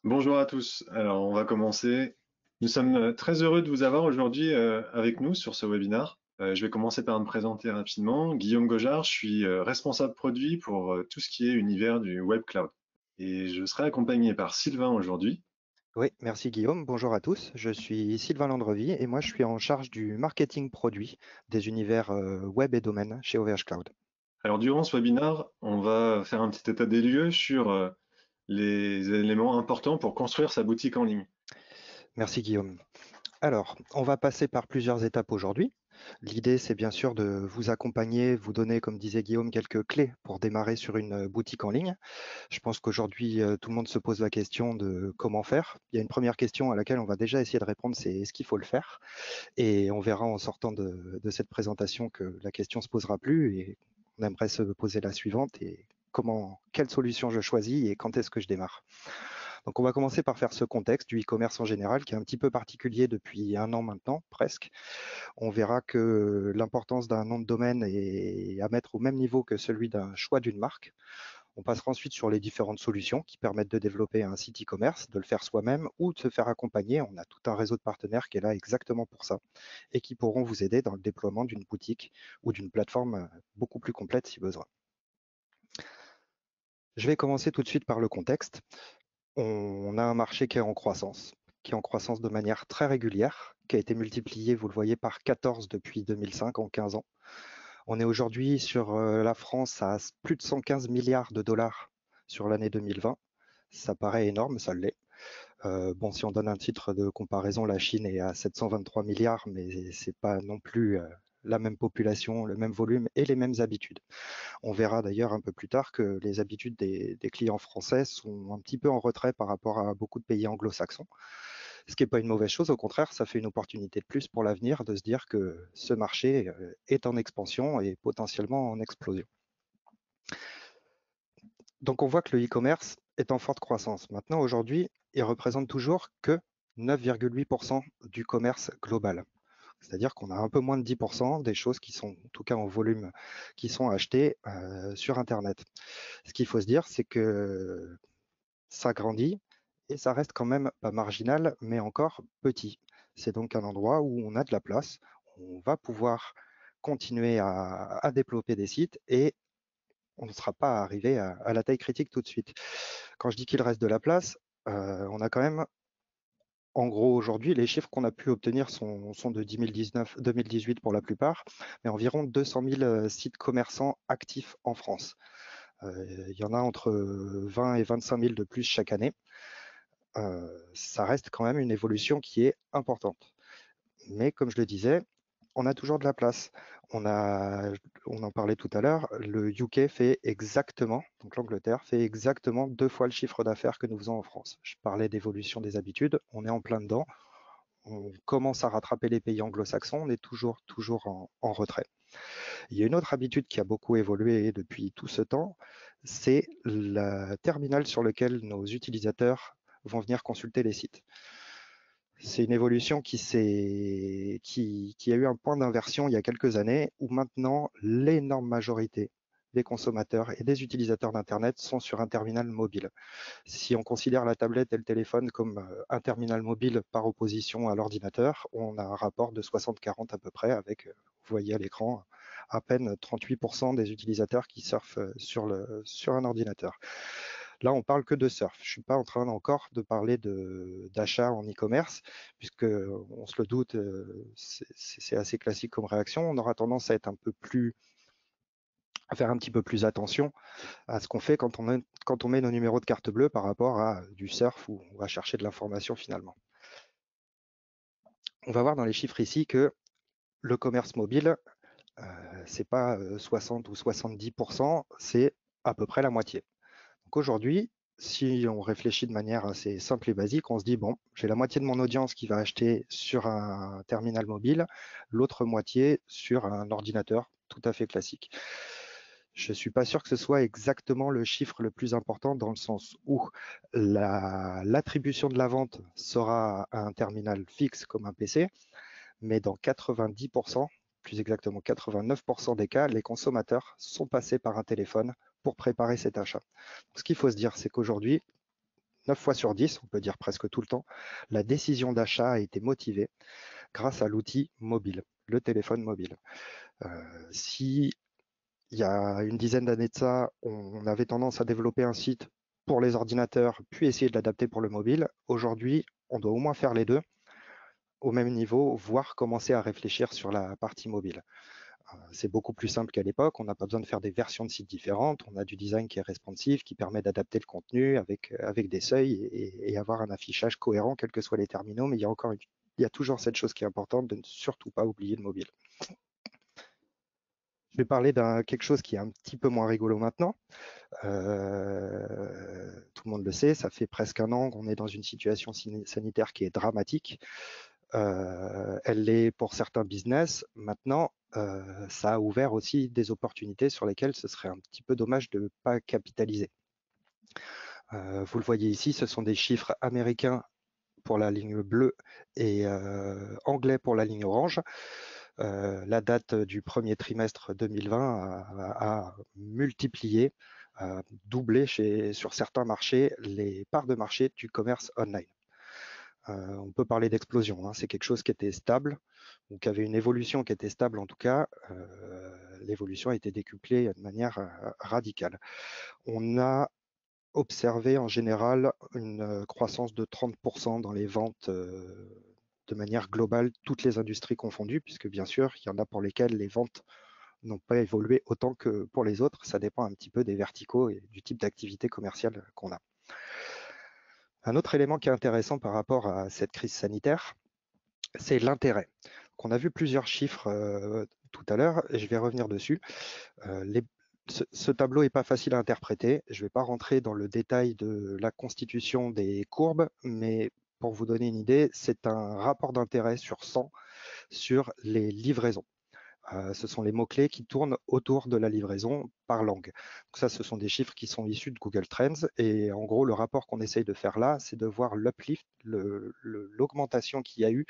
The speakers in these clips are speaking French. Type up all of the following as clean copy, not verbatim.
Bonjour à tous. Alors, on va commencer. Nous sommes très heureux de vous avoir aujourd'hui avec nous sur ce webinaire. Je vais commencer par me présenter rapidement. Guillaume Gojard, je suis responsable produit pour tout ce qui est univers du web cloud. Et je serai accompagné par Sylvain aujourd'hui. Oui, merci Guillaume. Bonjour à tous. Je suis Sylvain Landrevie et moi je suis en charge du marketing produit des univers web et domaine chez OVH Cloud. Alors, durant ce webinaire, on va faire un petit état des lieux sur les éléments importants pour construire sa boutique en ligne. Merci Guillaume. Alors, on va passer par plusieurs étapes aujourd'hui. L'idée, c'est bien sûr de vous accompagner, vous donner, comme disait Guillaume, quelques clés pour démarrer sur une boutique en ligne. Je pense qu'aujourd'hui, tout le monde se pose la question de comment faire. Il y a une première question à laquelle on va déjà essayer de répondre, c'est est-ce qu'il faut le faire? Et on verra en sortant de cette présentation que la question ne se posera plus et on aimerait se poser la suivante et quelle solution je choisis et quand est-ce que je démarre. Donc on va commencer par faire ce contexte du e-commerce en général qui est un petit peu particulier depuis un an maintenant, presque. On verra que l'importance d'un nom de domaine est à mettre au même niveau que celui d'un choix d'une marque. On passera ensuite sur les différentes solutions qui permettent de développer un site e-commerce, de le faire soi-même ou de se faire accompagner. On a tout un réseau de partenaires qui est là exactement pour ça et qui pourront vous aider dans le déploiement d'une boutique ou d'une plateforme beaucoup plus complète si besoin. Je vais commencer tout de suite par le contexte. On a un marché qui est en croissance de manière très régulière, qui a été multiplié, vous le voyez, par 14 depuis 2005 en 15 ans. On est aujourd'hui sur la France à plus de 115 milliards de dollars sur l'année 2020. Ça paraît énorme, ça l'est. Bon, si on donne un titre de comparaison, la Chine est à 723 milliards, mais c'est pas non plus la même population, le même volume et les mêmes habitudes. On verra d'ailleurs un peu plus tard que les habitudes des clients français sont un petit peu en retrait par rapport à beaucoup de pays anglo-saxons, ce qui n'est pas une mauvaise chose, au contraire, ça fait une opportunité de plus pour l'avenir de se dire que ce marché est en expansion et potentiellement en explosion. Donc on voit que le e-commerce est en forte croissance. Maintenant, aujourd'hui, il représente toujours que 9,8% du commerce global. C'est-à-dire qu'on a un peu moins de 10% des choses qui sont, en tout cas en volume, qui sont achetées sur Internet. Ce qu'il faut se dire, c'est que ça grandit et ça reste quand même pas marginal, mais encore petit. C'est donc un endroit où on a de la place, on va pouvoir continuer à développer des sites et on ne sera pas arrivé à la taille critique tout de suite. Quand je dis qu'il reste de la place, on a quand même, en gros, aujourd'hui, les chiffres qu'on a pu obtenir sont de 2018 pour la plupart, mais environ 200 000 sites commerçants actifs en France. Il y en a entre 20 et 25 000 de plus chaque année. Ça reste quand même une évolution qui est importante. Mais comme je le disais, on a toujours de la place. On en parlait tout à l'heure, le UK fait exactement, donc l'Angleterre fait exactement 2 fois le chiffre d'affaires que nous faisons en France. Je parlais d'évolution des habitudes, on est en plein dedans. On commence à rattraper les pays anglo-saxons, on est toujours en retrait. Il y a une autre habitude qui a beaucoup évolué depuis tout ce temps, c'est le terminal sur lequel nos utilisateurs vont venir consulter les sites. C'est une évolution qui a eu un point d'inversion il y a quelques années, où maintenant l'énorme majorité des consommateurs et des utilisateurs d'Internet sont sur un terminal mobile. Si on considère la tablette et le téléphone comme un terminal mobile par opposition à l'ordinateur, on a un rapport de 60-40 à peu près avec, vous voyez à l'écran, à peine 38% des utilisateurs qui surfent sur un ordinateur. Là, on parle que de surf. Je ne suis pas en train encore de parler d'achat en e-commerce, puisque on se le doute, c'est assez classique comme réaction. On aura tendance à être à faire un petit peu plus attention à ce qu'on fait quand on met nos numéros de carte bleue par rapport à du surf où on va chercher de l'information finalement. On va voir dans les chiffres ici que le commerce mobile, c'est pas 60 ou 70%, c'est à peu près la moitié. Donc aujourd'hui, si on réfléchit de manière assez simple et basique, on se dit, bon, j'ai la moitié de mon audience qui va acheter sur un terminal mobile, l'autre moitié sur un ordinateur tout à fait classique. Je ne suis pas sûr que ce soit exactement le chiffre le plus important dans le sens où l'attribution de la vente sera à un terminal fixe comme un PC, mais dans 90%, plus exactement 89% des cas, les consommateurs sont passés par un téléphone pour préparer cet achat. Ce qu'il faut se dire, c'est qu'aujourd'hui, 9 fois sur 10, on peut dire presque tout le temps, la décision d'achat a été motivée grâce à l'outil mobile, le téléphone mobile. Si il y a une dizaine d'années de ça, on avait tendance à développer un site pour les ordinateurs, puis essayer de l'adapter pour le mobile. Aujourd'hui, on doit au moins faire les deux au même niveau, voire commencer à réfléchir sur la partie mobile. C'est beaucoup plus simple qu'à l'époque. On n'a pas besoin de faire des versions de sites différentes. On a du design qui est responsive, qui permet d'adapter le contenu avec des seuils et avoir un affichage cohérent, quels que soient les terminaux. Mais il y a toujours cette chose qui est importante de ne surtout pas oublier le mobile. Je vais parler d'un quelque chose qui est un petit peu moins rigolo maintenant. Tout le monde le sait, ça fait presque un an qu'on est dans une situation sanitaire qui est dramatique. Elle l'est pour certains business. Maintenant, ça a ouvert aussi des opportunités sur lesquelles ce serait un petit peu dommage de ne pas capitaliser. Vous le voyez ici, ce sont des chiffres américains pour la ligne bleue et anglais pour la ligne orange. La date du premier trimestre 2020 a multiplié, doublé sur certains marchés les parts de marché du commerce online. On peut parler d'explosion, hein. C'est quelque chose qui était stable, ou qui avait une évolution qui était stable en tout cas. L'évolution a été décuplée de manière radicale. On a observé en général une croissance de 30% dans les ventes de manière globale, toutes les industries confondues, puisque bien sûr, il y en a pour lesquelles les ventes n'ont pas évolué autant que pour les autres. Ça dépend un petit peu des verticaux et du type d'activité commerciale qu'on a. Un autre élément qui est intéressant par rapport à cette crise sanitaire, c'est l'intérêt. On a vu plusieurs chiffres tout à l'heure, et je vais revenir dessus. Ce tableau n'est pas facile à interpréter. Je ne vais pas rentrer dans le détail de la constitution des courbes, mais pour vous donner une idée, c'est un rapport d'intérêt sur 100 sur les livraisons. Ce sont les mots-clés qui tournent autour de la livraison par langue. Donc ça, ce sont des chiffres qui sont issus de Google Trends. Et en gros, le rapport qu'on essaye de faire là, c'est de voir l'uplift, l'augmentation qu'il y a eu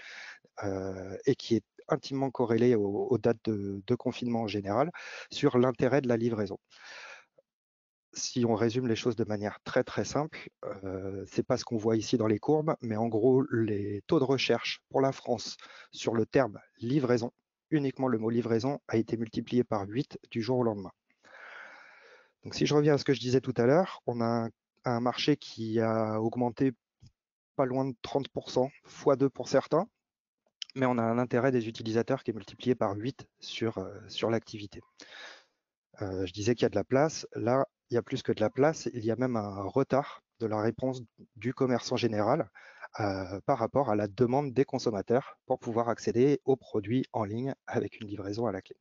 et qui est intimement corrélée aux dates de confinement en général sur l'intérêt de la livraison. Si on résume les choses de manière très très simple, c'est pas ce qu'on voit ici dans les courbes, mais en gros, les taux de recherche pour la France sur le terme livraison, uniquement le mot livraison, a été multiplié par 8 du jour au lendemain. Donc si je reviens à ce que je disais tout à l'heure, on a un marché qui a augmenté pas loin de 30%, x2 pour certains, mais on a un intérêt des utilisateurs qui est multiplié par 8 sur l'activité. Je disais qu'il y a de la place. Là, il y a plus que de la place. Il y a même un retard de la réponse du commerce en général par rapport à la demande des consommateurs pour pouvoir accéder aux produits en ligne avec une livraison à la clé.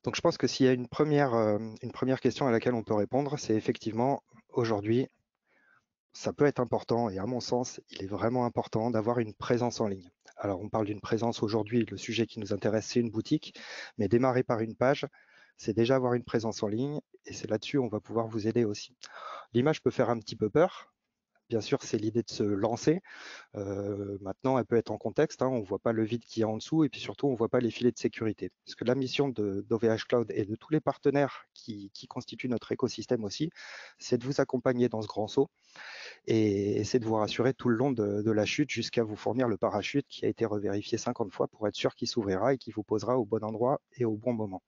Donc, je pense que s'il y a une première question à laquelle on peut répondre, c'est effectivement, aujourd'hui, ça peut être important, et à mon sens, il est vraiment important d'avoir une présence en ligne. Alors, on parle d'une présence aujourd'hui, le sujet qui nous intéresse, c'est une boutique, mais démarrer par une page, c'est déjà avoir une présence en ligne, et c'est là-dessus on va pouvoir vous aider aussi. L'image peut faire un petit peu peur. Bien sûr, c'est l'idée de se lancer. Maintenant, elle peut être en contexte, hein, on ne voit pas le vide qu'il y a en dessous, et puis surtout, on ne voit pas les filets de sécurité. Parce que la mission d'OVH Cloud et de tous les partenaires qui constituent notre écosystème aussi, c'est de vous accompagner dans ce grand saut, et c'est de vous rassurer tout le long de la chute jusqu'à vous fournir le parachute qui a été revérifié 50 fois pour être sûr qu'il s'ouvrira et qu'il vous posera au bon endroit et au bon moment.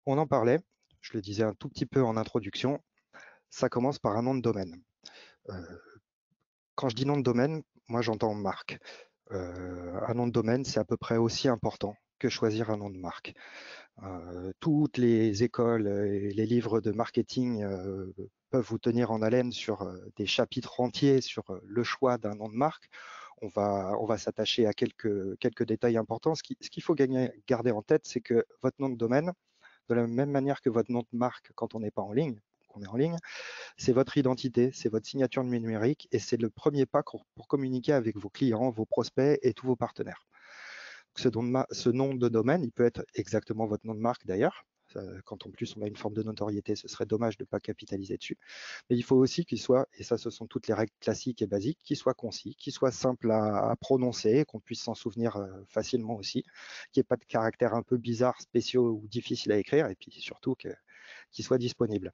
On en parlait, je le disais un tout petit peu en introduction, ça commence par un nom de domaine. Quand je dis nom de domaine, moi j'entends marque. Un nom de domaine, c'est à peu près aussi important que choisir un nom de marque. Toutes les écoles et les livres de marketing peuvent vous tenir en haleine sur des chapitres entiers sur le choix d'un nom de marque. On va s'attacher à quelques détails importants. Ce qu'il faut garder en tête, c'est que votre nom de domaine, de la même manière que votre nom de marque quand on n'est pas en ligne, qu'on est en ligne, c'est votre identité, c'est votre signature numérique et c'est le premier pas pour communiquer avec vos clients, vos prospects et tous vos partenaires. Ce nom de domaine, il peut être exactement votre nom de marque d'ailleurs. Quand en plus on a une forme de notoriété, ce serait dommage de ne pas capitaliser dessus. Mais il faut aussi qu'il soit, et ça ce sont toutes les règles classiques et basiques, qu'il soit concis, qu'il soit simple à prononcer, qu'on puisse s'en souvenir facilement aussi, qu'il n'y ait pas de caractères un peu bizarres, spéciaux ou difficiles à écrire, et puis surtout qu'il qui soit disponible.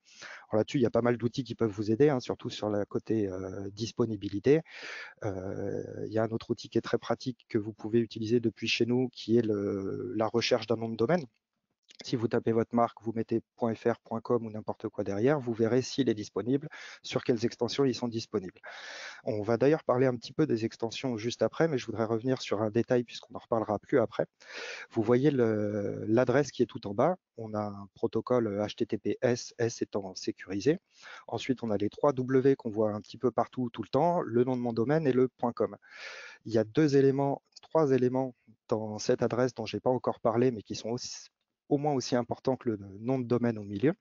Alors là-dessus, il y a pas mal d'outils qui peuvent vous aider, hein, surtout sur la côté disponibilité. Il y a un autre outil qui est très pratique que vous pouvez utiliser depuis chez nous, qui est la recherche d'un nom de domaine. Si vous tapez votre marque, vous mettez .fr, .com ou n'importe quoi derrière, vous verrez s'il est disponible, sur quelles extensions ils sont disponibles. On va d'ailleurs parler un petit peu des extensions juste après, mais je voudrais revenir sur un détail puisqu'on en reparlera plus après. Vous voyez l'adresse qui est tout en bas. On a un protocole HTTPS, S étant sécurisé. Ensuite, on a les 3 W qu'on voit un petit peu partout tout le temps, le nom de mon domaine et le .com. Il y a trois éléments dans cette adresse dont je n'ai pas encore parlé, mais qui sont au moins aussi importants que le nom de domaine au milieu.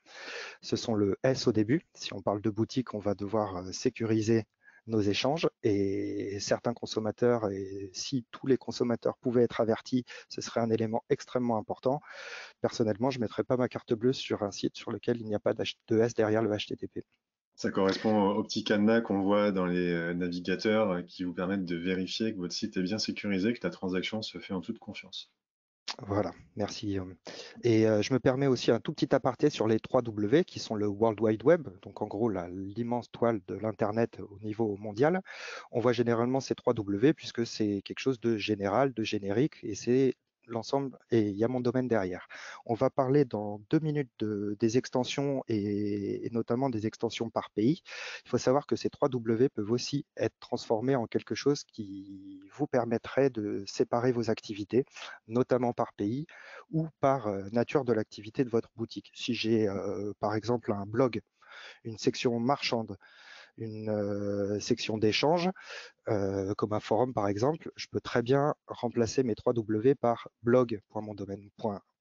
Ce sont le S au début. Si on parle de boutique, on va devoir sécuriser nos échanges et certains consommateurs, et si tous les consommateurs pouvaient être avertis, ce serait un élément extrêmement important. Personnellement, je ne mettrais pas ma carte bleue sur un site sur lequel il n'y a pas de S derrière le HTTP. Ça correspond au petit cadenas qu'on voit dans les navigateurs qui vous permettent de vérifier que votre site est bien sécurisé, que la transaction se fait en toute confiance. Voilà, merci Guillaume. Et je me permets aussi un tout petit aparté sur les 3 W qui sont le World Wide Web, donc en gros l'immense toile de l'Internet au niveau mondial. On voit généralement ces 3 W puisque c'est quelque chose de général, de générique, et c'est l'ensemble, et il y a mon domaine derrière. On va parler dans 2 minutes des extensions et notamment des extensions par pays. Il faut savoir que ces 3 W peuvent aussi être transformés en quelque chose qui vous permettrait de séparer vos activités, notamment par pays ou par nature de l'activité de votre boutique. Si j'ai par exemple un blog, une section marchande, une section d'échange, comme un forum par exemple, je peux très bien remplacer mes 3 W par blog.mondomaine.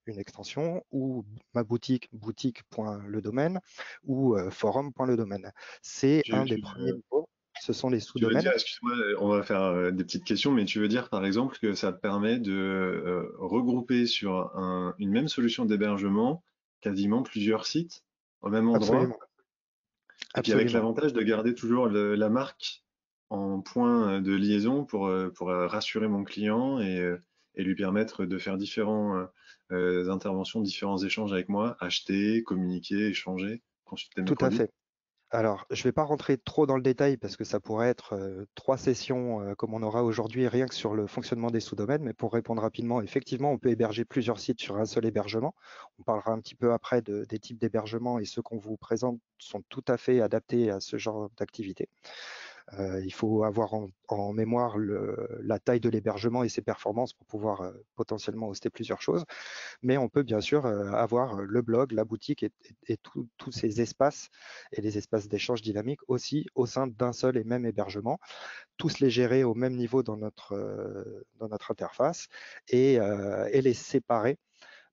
Une extension, ou ma boutique, boutique.ledomaine, ou forum.ledomaine. C'est un des premiers niveaux, ce sont les Tu veux sous-domaines. dire, excuse-moi, on va faire des petites questions, mais tu veux dire par exemple que ça te permet de regrouper sur une même solution d'hébergement quasiment plusieurs sites au même endroit, Absolument, et puis avec absolument. l'avantage de garder toujours la marque en point de liaison pour rassurer mon client et lui permettre de faire différentes interventions, différents échanges avec moi, acheter, communiquer, échanger, consulter mes Tout à produits. fait. Alors, je ne vais pas rentrer trop dans le détail parce que ça pourrait être 3 sessions comme on aura aujourd'hui rien que sur le fonctionnement des sous-domaines, mais pour répondre rapidement, effectivement, on peut héberger plusieurs sites sur un seul hébergement. On parlera un petit peu après des types d'hébergement et ceux qu'on vous présente sont tout à fait adaptés à ce genre d'activité. Il faut avoir en mémoire la taille de l'hébergement et ses performances pour pouvoir potentiellement hoster plusieurs choses. Mais on peut bien sûr avoir le blog, la boutique et tous ces espaces et les espaces d'échange dynamique aussi au sein d'un seul et même hébergement, tous les gérer au même niveau dans notre interface et les séparer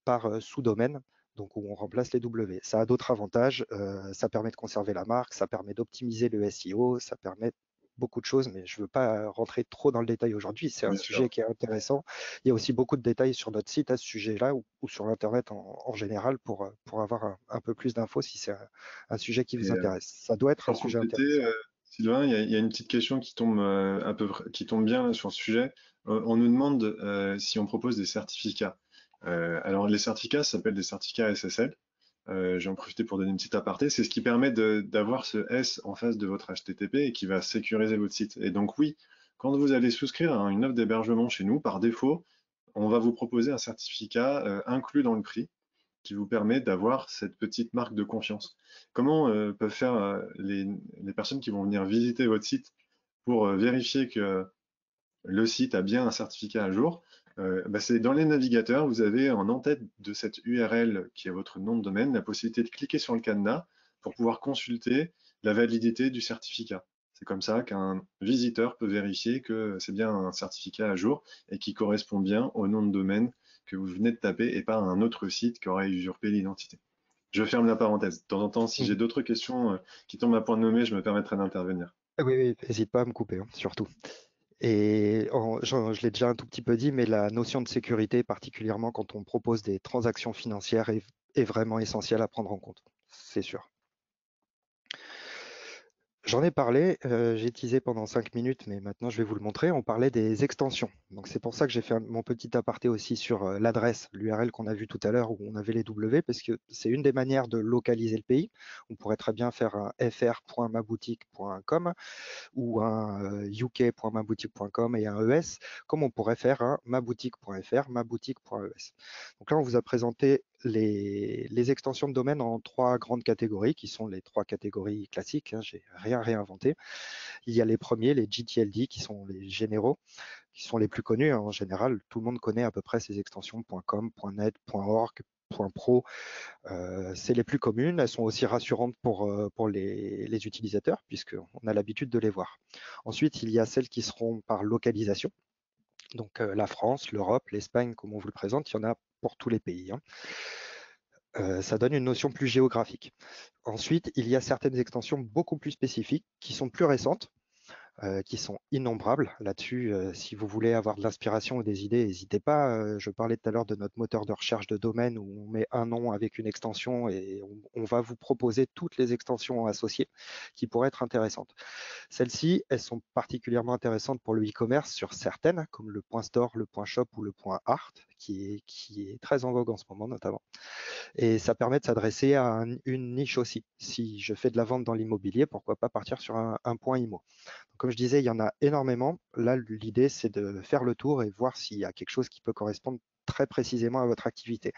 par sous-domaine, donc où on remplace les W. Ça a d'autres avantages, ça permet de conserver la marque, ça permet d'optimiser le SEO, ça permet beaucoup de choses, mais je ne veux pas rentrer trop dans le détail aujourd'hui. C'est un Bien sûr. sujet qui est intéressant. Il y a aussi beaucoup de détails sur notre site à ce sujet-là ou sur Internet en général pour avoir un peu plus d'infos si c'est un sujet qui vous Et intéresse. Ça doit être un pour sujet compléter, intéressant. Sylvain, il y a une petite question qui tombe qui tombe bien là, sur le sujet. On nous demande si on propose des certificats. Alors les certificats, ça s'appelle des certificats SSL. Je vais en profiter pour donner une petite aparté. C'est ce qui permet d'avoir ce S en face de votre HTTP et qui va sécuriser votre site. Et donc oui, quand vous allez souscrire à une offre d'hébergement chez nous, par défaut, on va vous proposer un certificat inclus dans le prix qui vous permet d'avoir cette petite marque de confiance. Comment peuvent faire les personnes qui vont venir visiter votre site pour vérifier que le site a bien un certificat à jour? C'est dans les navigateurs, vous avez en en-tête de cette URL qui est votre nom de domaine, la possibilité de cliquer sur le cadenas pour pouvoir consulter la validité du certificat. C'est comme ça qu'un visiteur peut vérifier que c'est bien un certificat à jour et qui correspond bien au nom de domaine que vous venez de taper et pas un autre site qui aurait usurpé l'identité. Je ferme la parenthèse. De temps en temps, si j'ai Mhm. d'autres questions qui tombent à point nommé, je me permettrai d'intervenir. Oui, oui, n'hésite pas à me couper, hein, surtout. Et je l'ai déjà un tout petit peu dit, mais la notion de sécurité, particulièrement quand on propose des transactions financières, est vraiment essentielle à prendre en compte, c'est sûr. J'en ai parlé, j'ai teasé pendant 5 minutes, mais maintenant je vais vous le montrer. On parlait des extensions. Donc c'est pour ça que j'ai fait mon petit aparté aussi sur l'adresse, l'URL qu'on a vu tout à l'heure où on avait les W, parce que c'est une des manières de localiser le pays. On pourrait très bien faire un fr.maboutique.com ou un uk.maboutique.com et un ES, comme on pourrait faire un maboutique.fr, maboutique.es. Donc là, on vous a présenté les extensions de domaine en 3 grandes catégories, qui sont les 3 catégories classiques, hein, j'ai rien réinventé. Il y a les premiers, les GTLD, qui sont les généraux, qui sont les plus connus, hein, en général. Tout le monde connaît à peu près ces extensions .com, .net, .org, .pro. C'est les plus communes. Elles sont aussi rassurantes pour les utilisateurs, puisqu'on a l'habitude de les voir. Ensuite, il y a celles qui seront par localisation. Donc la France, l'Europe, l'Espagne, comme on vous le présente, il y en a pour tous les pays, hein. Ça donne une notion plus géographique. Ensuite, il y a certaines extensions beaucoup plus spécifiques qui sont plus récentes, qui sont innombrables. Là-dessus, si vous voulez avoir de l'inspiration ou des idées, n'hésitez pas. Je parlais tout à l'heure de notre moteur de recherche de domaine où on met un nom avec une extension et on va vous proposer toutes les extensions associées qui pourraient être intéressantes. Celles-ci, elles sont particulièrement intéressantes pour le e-commerce sur certaines, comme le point store, le point shop ou le point art, qui est très en vogue en ce moment notamment. Et ça permet de s'adresser à une niche aussi. Si je fais de la vente dans l'immobilier, pourquoi pas partir sur un point IMO. Comme je disais, il y en a énormément. Là, l'idée, c'est de faire le tour et voir s'il y a quelque chose qui peut correspondre très précisément à votre activité.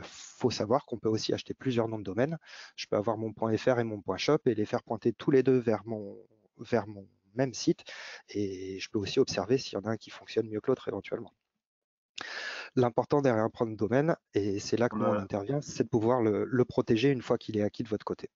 Faut savoir qu'on peut aussi acheter plusieurs noms de domaine. Je peux avoir mon .fr et mon .shop et les faire pointer tous les deux vers mon même site. Et je peux aussi observer s'il y en a un qui fonctionne mieux que l'autre éventuellement. L'important derrière un nom de domaine, et c'est là que On nous on a, intervient, c'est de pouvoir le protéger une fois qu'il est acquis de votre côté.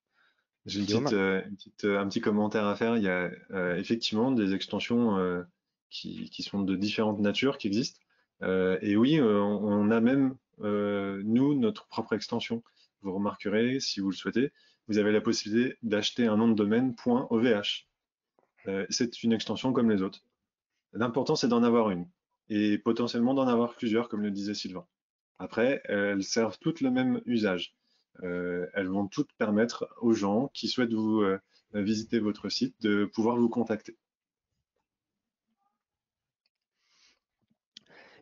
j'ai Guillaume? un petit commentaire à faire. Il y a effectivement des extensions qui sont de différentes natures qui existent. Et oui, on a même, nous, notre propre extension. Vous remarquerez, si vous le souhaitez, vous avez la possibilité d'acheter un nom de domaine .ovh. C'est une extension comme les autres. L'important, c'est d'en avoir une et potentiellement d'en avoir plusieurs, comme le disait Sylvain. Après, elles servent toutes le même usage. Elles vont toutes permettre aux gens qui souhaitent vous visiter votre site de pouvoir vous contacter.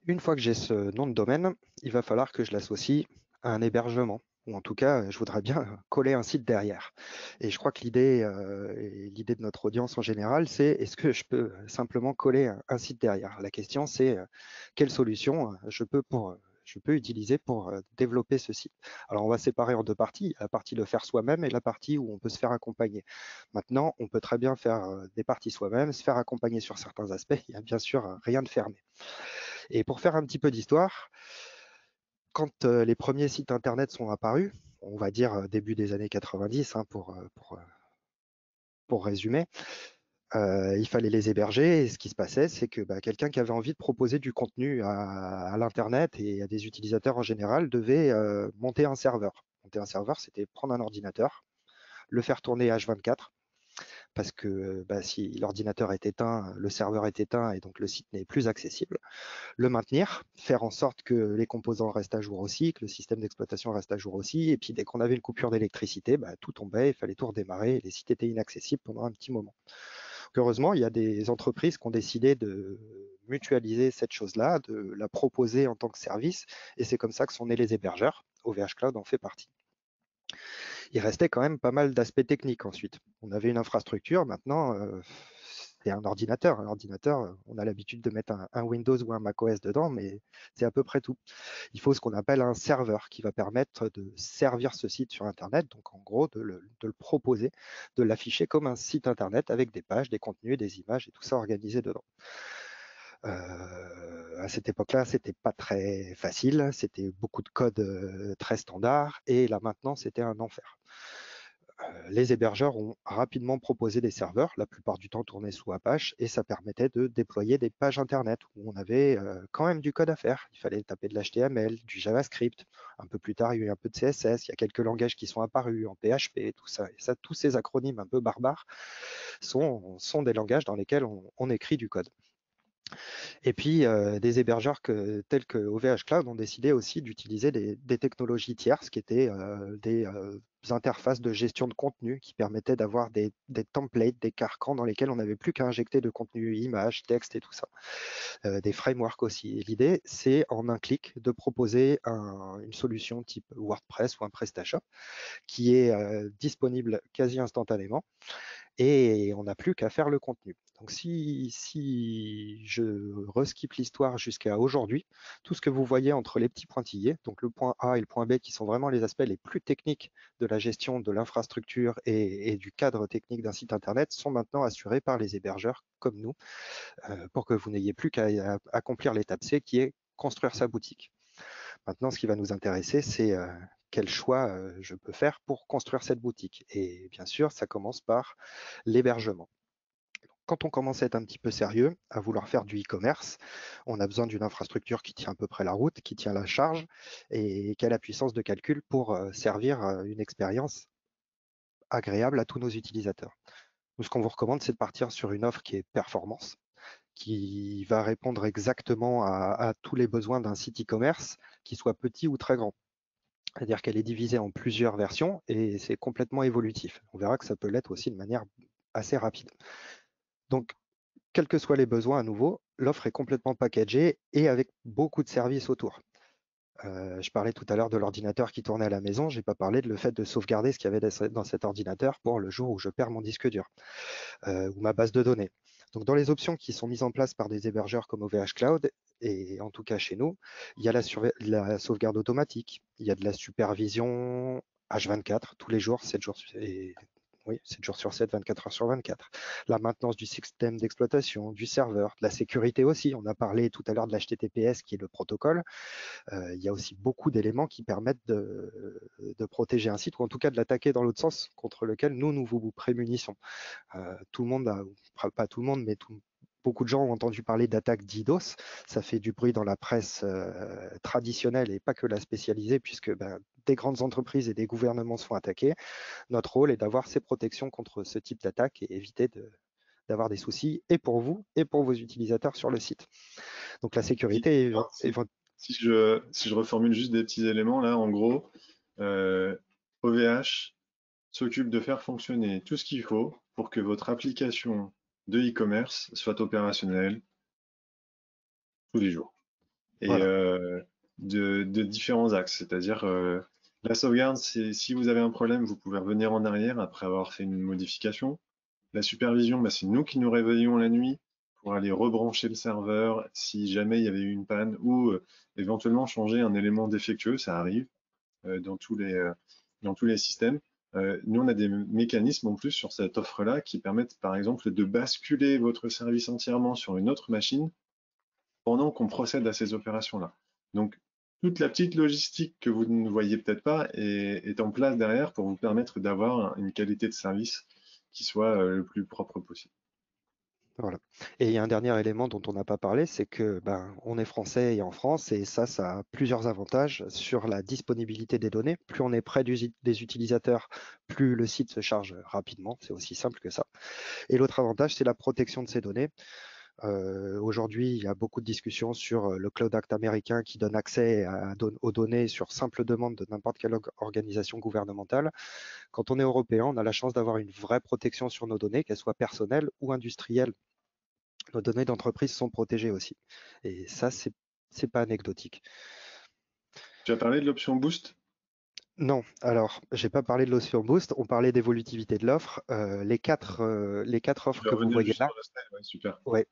Une fois que j'ai ce nom de domaine, il va falloir que je l'associe à un hébergement. Ou en tout cas, je voudrais bien coller un site derrière. Et je crois que l'idée de notre audience en général, c'est est-ce que je peux simplement coller un site derrière? La question, c'est quelle solution je peux utiliser pour développer ce site. Alors, on va séparer en 2 parties, la partie le faire soi-même et la partie où on peut se faire accompagner. Maintenant, on peut très bien faire des parties soi-même, se faire accompagner sur certains aspects. Il n'y a bien sûr rien de fermé. Et pour faire un petit peu d'histoire, quand les premiers sites internet sont apparus, on va dire début des années 90, hein, pour résumer, il fallait les héberger. Et ce qui se passait, c'est que quelqu'un qui avait envie de proposer du contenu à l'internet et à des utilisateurs en général devait monter un serveur. Monter un serveur, c'était prendre un ordinateur, le faire tourner H24, parce que si l'ordinateur est éteint, le serveur est éteint et donc le site n'est plus accessible. Le maintenir, faire en sorte que les composants restent à jour aussi, que le système d'exploitation reste à jour aussi. Et puis dès qu'on avait une coupure d'électricité, tout tombait, il fallait tout redémarrer et les sites étaient inaccessibles pendant un petit moment. Donc heureusement, il y a des entreprises qui ont décidé de mutualiser cette chose-là, de la proposer en tant que service. Et c'est comme ça que sont nés les hébergeurs. OVH Cloud en fait partie. Il restait quand même pas mal d'aspects techniques ensuite. On avait une infrastructure, maintenant, c'est un ordinateur. Un ordinateur, on a l'habitude de mettre un Windows ou un macOS dedans, mais c'est à peu près tout. Il faut ce qu'on appelle un serveur qui va permettre de servir ce site sur Internet, donc en gros de le proposer, de l'afficher comme un site Internet avec des pages, des contenus, des images et tout ça organisé dedans. À cette époque-là, c'était pas très facile, c'était beaucoup de code très standard et la maintenance était un enfer. Les hébergeurs ont rapidement proposé des serveurs, la plupart du temps tournés sous Apache, et ça permettait de déployer des pages Internet où on avait quand même du code à faire. Il fallait taper de l'HTML, du JavaScript. Un peu plus tard, il y a eu un peu de CSS. Il y a quelques langages qui sont apparus en PHP, tout ça. Et ça, tous ces acronymes un peu barbares sont des langages dans lesquels on écrit du code. Et puis, des hébergeurs tels que OVH Cloud ont décidé aussi d'utiliser des technologies tierces qui étaient des interfaces de gestion de contenu qui permettaient d'avoir des templates, des carcans dans lesquels on n'avait plus qu'à injecter de contenu, images, texte et tout ça. Des frameworks aussi. Et l'idée, c'est en un clic de proposer une solution type WordPress ou un PrestaShop qui est disponible quasi instantanément et on n'a plus qu'à faire le contenu. Donc si je reskip l'histoire jusqu'à aujourd'hui, tout ce que vous voyez entre les petits pointillés, donc le point A et le point B qui sont vraiment les aspects les plus techniques de la gestion de l'infrastructure et du cadre technique d'un site internet, sont maintenant assurés par les hébergeurs comme nous, pour que vous n'ayez plus qu'à accomplir l'étape C qui est construire sa boutique. Maintenant, ce qui va nous intéresser, c'est quel choix je peux faire pour construire cette boutique. Et bien sûr, ça commence par l'hébergement. Quand on commence à être un petit peu sérieux, à vouloir faire du e-commerce, on a besoin d'une infrastructure qui tient à peu près la route, qui tient la charge et qui a la puissance de calcul pour servir une expérience agréable à tous nos utilisateurs. Nous, ce qu'on vous recommande, c'est de partir sur une offre qui est performance, qui va répondre exactement à tous les besoins d'un site e-commerce, qu'il soit petit ou très grand. C'est-à-dire qu'elle est divisée en plusieurs versions et c'est complètement évolutif. On verra que ça peut l'être aussi de manière assez rapide. Donc, quels que soient les besoins à nouveau, l'offre est complètement packagée et avec beaucoup de services autour. Je parlais tout à l'heure de l'ordinateur qui tournait à la maison, je n'ai pas parlé de le fait de sauvegarder ce qu'il y avait dans cet ordinateur pour le jour où je perds mon disque dur ou ma base de données. Donc dans les options qui sont mises en place par des hébergeurs comme OVH Cloud, et en tout cas chez nous, il y a la sauvegarde automatique, il y a de la supervision H24, tous les jours, 7 jours, oui, 7 jours sur 7, 24 heures sur 24. La maintenance du système d'exploitation, du serveur, de la sécurité aussi. On a parlé tout à l'heure de l'HTTPS qui est le protocole. Il y a aussi beaucoup d'éléments qui permettent de protéger un site ou en tout cas de l'attaquer dans l'autre sens contre lequel nous vous prémunissons. Tout le monde, pas tout le monde, mais beaucoup de gens ont entendu parler d'attaques DDoS. Ça fait du bruit dans la presse traditionnelle et pas que la spécialisée, puisque des grandes entreprises et des gouvernements se font attaquer. Notre rôle est d'avoir ces protections contre ce type d'attaque et éviter d'avoir des soucis et pour vous et pour vos utilisateurs sur le site. Donc la sécurité est si je reformule juste des petits éléments, là, en gros, OVH s'occupe de faire fonctionner tout ce qu'il faut pour que votre application de e-commerce soit opérationnelle tous les jours. Et voilà. de différents axes, c'est-à-dire la sauvegarde, c'est si vous avez un problème, vous pouvez revenir en arrière après avoir fait une modification. La supervision, c'est nous qui nous réveillons la nuit pour aller rebrancher le serveur si jamais il y avait eu une panne ou éventuellement changer un élément défectueux, ça arrive dans tous les systèmes. Nous, on a des mécanismes en plus sur cette offre-là qui permettent par exemple de basculer votre service entièrement sur une autre machine pendant qu'on procède à ces opérations-là. Donc, toute la petite logistique que vous ne voyez peut-être pas est en place derrière pour vous permettre d'avoir une qualité de service qui soit le plus propre possible. Voilà. Et il y a un dernier élément dont on n'a pas parlé, c'est que on est français et en France, et ça a plusieurs avantages sur la disponibilité des données. Plus on est près des utilisateurs, plus le site se charge rapidement. C'est aussi simple que ça. Et l'autre avantage, c'est la protection de ces données. Aujourd'hui, il y a beaucoup de discussions sur le Cloud Act américain qui donne accès aux données sur simple demande de n'importe quelle organisation gouvernementale. Quand on est européen, on a la chance d'avoir une vraie protection sur nos données, qu'elles soient personnelles ou industrielles. Nos données d'entreprise sont protégées aussi. Et ça, c'est pas anecdotique. Tu as parlé de l'option Boost? Non, alors, j'ai pas parlé de l'option Boost, on parlait d'évolutivité de l'offre. Les quatre Je offres vais que vous revenir voyez juste là, sur le slide, ouais, super. ouais,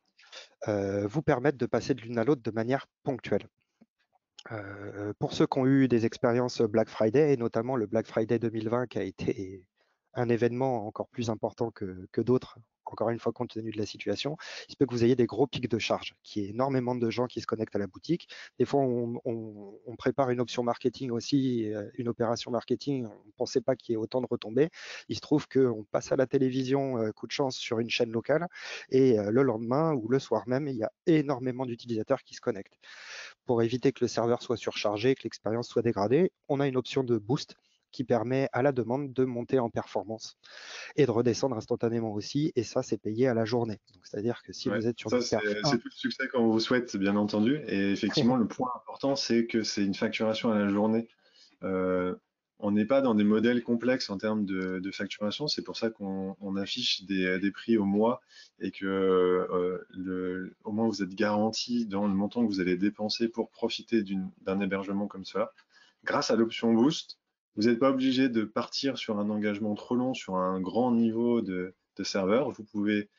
vous permettent de passer de l'une à l'autre de manière ponctuelle. Pour ceux qui ont eu des expériences Black Friday, et notamment le Black Friday 2020 qui a été un événement encore plus important que d'autres, encore une fois compte tenu de la situation, il se peut que vous ayez des gros pics de charge, qu'il y ait énormément de gens qui se connectent à la boutique. Des fois, on prépare une option marketing aussi, une opération marketing, on ne pensait pas qu'il y ait autant de retombées. Il se trouve qu'on passe à la télévision, coup de chance, sur une chaîne locale, et le lendemain ou le soir même, il y a énormément d'utilisateurs qui se connectent. Pour éviter que le serveur soit surchargé, que l'expérience soit dégradée, on a une option de boost qui permet à la demande de monter en performance et de redescendre instantanément aussi, et ça, c'est payé à la journée. C'est-à-dire que si Ouais, vous êtes sur ça, du perf 1, c'est tout le succès qu'on vous souhaite, bien entendu. Et effectivement, le point important, c'est que c'est une facturation à la journée. Euh, on n'est pas dans des modèles complexes en termes de facturation. C'est pour ça qu'on affiche des prix au mois et que au moins vous êtes garanti dans le montant que vous allez dépenser pour profiter d'un hébergement comme cela. Grâce à l'option Boost, vous n'êtes pas obligé de partir sur un engagement trop long, sur un grand niveau de serveur. Vous pouvez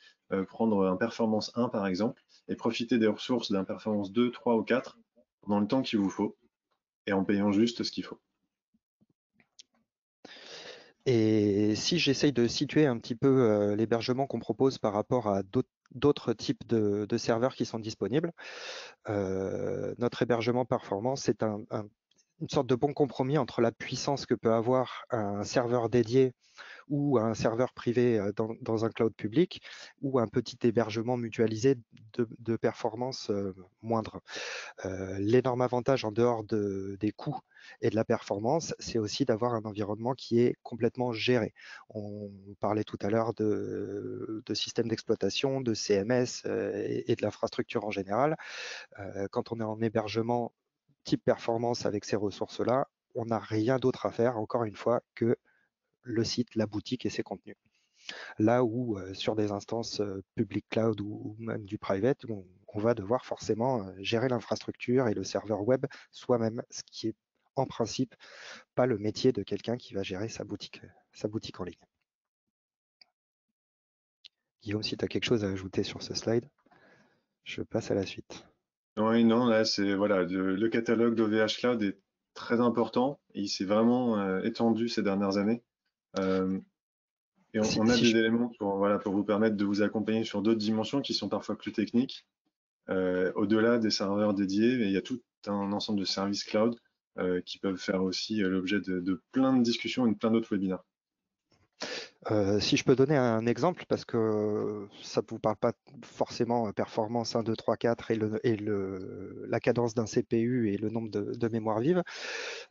prendre un Performance 1 par exemple et profiter des ressources d'un Performance 2, 3 ou 4 pendant le temps qu'il vous faut et en payant juste ce qu'il faut. Et si j'essaye de situer un petit peu l'hébergement qu'on propose par rapport à d'autres types de serveurs qui sont disponibles, notre hébergement performance, c'est une sorte de bon compromis entre la puissance que peut avoir un serveur dédié ou un serveur privé dans un cloud public ou un petit hébergement mutualisé de performance moindre. L'énorme avantage en dehors des coûts et de la performance, c'est aussi d'avoir un environnement qui est complètement géré. On parlait tout à l'heure de systèmes d'exploitation, de CMS et de l'infrastructure en général. Quand on est en hébergement type performance avec ces ressources-là, on n'a rien d'autre à faire, encore une fois, que le site, la boutique et ses contenus. Là où sur des instances public cloud ou même du private, on va devoir forcément gérer l'infrastructure et le serveur web soi-même, ce qui est en principe pas le métier de quelqu'un qui va gérer sa boutique en ligne. Guillaume, si tu as quelque chose à ajouter sur ce slide, je passe à la suite. Oui, non, là, c'est voilà, le catalogue d'OVH Cloud est très important et il s'est vraiment étendu ces dernières années. Et on a Si des je éléments pour, voilà, pour vous permettre de vous accompagner sur d'autres dimensions qui sont parfois plus techniques. Au-delà des serveurs dédiés, il y a tout un ensemble de services cloud qui peuvent faire aussi l'objet de plein de discussions et de plein d'autres webinaires. Si je peux donner un exemple, parce que ça ne vous parle pas forcément performance 1, 2, 3, 4 et la cadence d'un CPU et le nombre de mémoire vive.